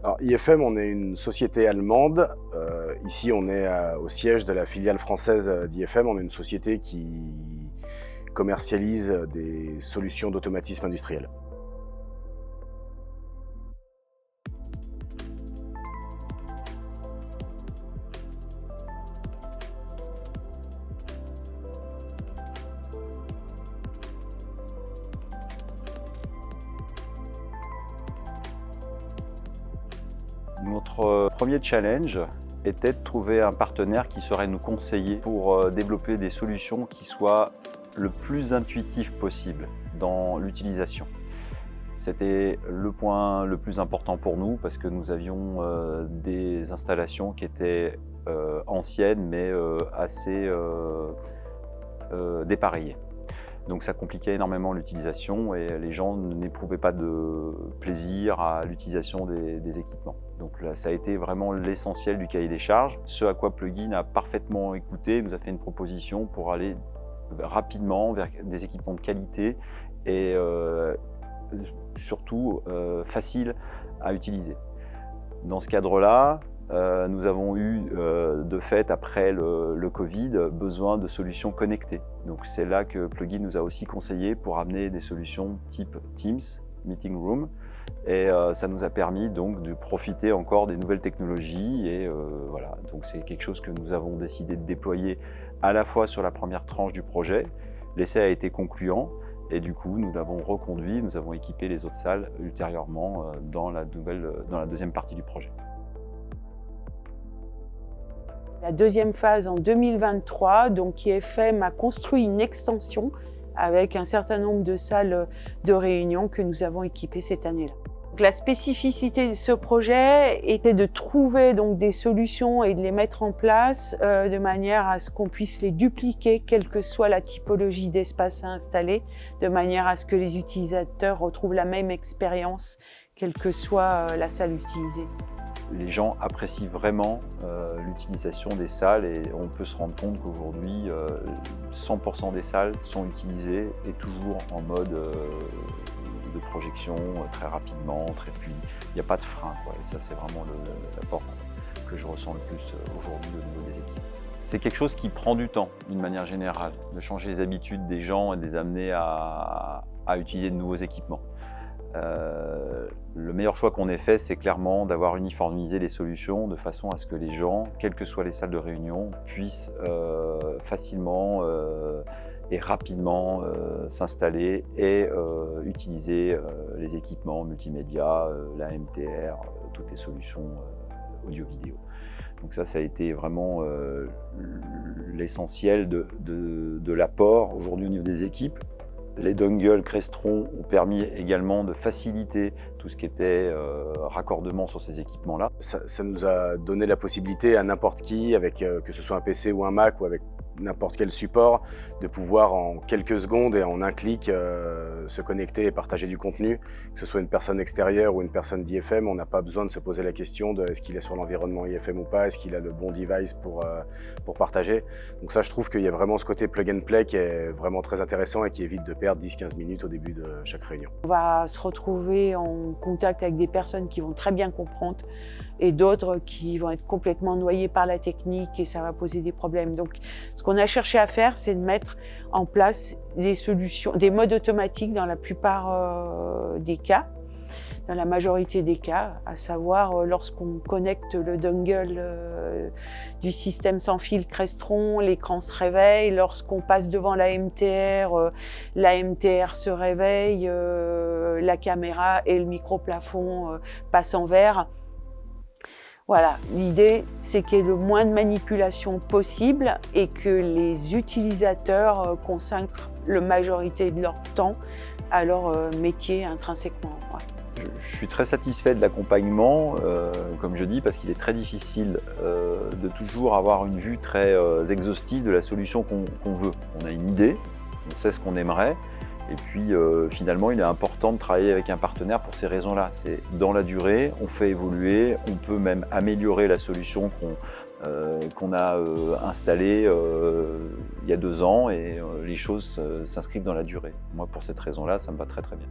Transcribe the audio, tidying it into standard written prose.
Alors, IFM, on est une société allemande. Ici, on est au siège de la filiale française d'IFM. On est une société qui commercialise des solutions d'automatisme industriel. Notre premier challenge était de trouver un partenaire qui saurait nous conseiller pour développer des solutions qui soient le plus intuitives possible dans l'utilisation. C'était le point le plus important pour nous parce que nous avions des installations qui étaient anciennes mais assez dépareillées. Donc ça compliquait énormément l'utilisation et les gens n'éprouvaient pas de plaisir à l'utilisation des équipements. Donc là, ça a été vraiment l'essentiel du cahier des charges. Ce à quoi Plugin a parfaitement écouté, nous a fait une proposition pour aller rapidement vers des équipements de qualité et surtout faciles à utiliser. Dans ce cadre-là, nous avons eu, de fait, après le Covid, besoin de solutions connectées. Donc c'est là que Plugin nous a aussi conseillé pour amener des solutions type Teams, Meeting Room. Et ça nous a permis donc de profiter encore des nouvelles technologies. Et voilà, donc c'est quelque chose que nous avons décidé de déployer à la fois sur la première tranche du projet. L'essai a été concluant. Et du coup, nous l'avons reconduit, nous avons équipé les autres salles ultérieurement dans la deuxième partie du projet. La deuxième phase en 2023, donc IFM a construit une extension avec un certain nombre de salles de réunion que nous avons équipées cette année-là. La spécificité de ce projet était de trouver donc des solutions et de les mettre en place de manière à ce qu'on puisse les dupliquer, quelle que soit la typologie d'espace à installer, de manière à ce que les utilisateurs retrouvent la même expérience, quelle que soit la salle utilisée. Les gens apprécient vraiment l'utilisation des salles et on peut se rendre compte qu'aujourd'hui, 100% des salles sont utilisées et toujours en mode de projection très rapidement, très fluide. Il n'y a pas de frein, quoi. Et ça, c'est vraiment l'apport que je ressens le plus aujourd'hui au niveau des équipes. C'est quelque chose qui prend du temps, d'une manière générale, de changer les habitudes des gens et de les amener à utiliser de nouveaux équipements. Le meilleur choix qu'on ait fait, c'est clairement d'avoir uniformisé les solutions de façon à ce que les gens, quelles que soient les salles de réunion, puissent facilement et rapidement s'installer et utiliser les équipements multimédia, la MTR, toutes les solutions audio-vidéo. Donc ça a été vraiment l'essentiel de l'apport aujourd'hui au niveau des équipes. Les dongles Crestron ont permis également de faciliter tout ce qui était raccordement sur ces équipements-là. Ça nous a donné la possibilité à n'importe qui, avec que ce soit un PC ou un Mac ou avec n'importe quel support, de pouvoir en quelques secondes et en un clic se connecter et partager du contenu. Que ce soit une personne extérieure ou une personne d'IFM, on n'a pas besoin de se poser la question de est-ce qu'il est sur l'environnement IFM ou pas, est-ce qu'il a le bon device pour partager. Donc ça, je trouve qu'il y a vraiment ce côté plug and play qui est vraiment très intéressant et qui évite de perdre 10-15 minutes au début de chaque réunion. On va se retrouver en contact avec des personnes qui vont très bien comprendre et d'autres qui vont être complètement noyées par la technique et ça va poser des problèmes. Donc, ce qu'on a cherché à faire, c'est de mettre en place des solutions, des modes automatiques dans la plupart des cas, dans la majorité des cas, à savoir lorsqu'on connecte le dongle du système sans fil Crestron, l'écran se réveille, lorsqu'on passe devant la MTR se réveille, la caméra et le micro-plafond passent en vert. Voilà, l'idée, c'est qu'il y ait le moins de manipulation possible et que les utilisateurs consacrent la majorité de leur temps à leur métier intrinsèquement. Ouais. Je suis très satisfait de l'accompagnement, comme je dis, parce qu'il est très difficile de toujours avoir une vue très exhaustive de la solution qu'on veut. On a une idée, on sait ce qu'on aimerait, et puis finalement il est important de travailler avec un partenaire pour ces raisons-là. C'est dans la durée, on fait évoluer, on peut même améliorer la solution qu'on a installée il y a 2 ans et les choses s'inscrivent dans la durée. Moi pour cette raison-là, ça me va très très bien.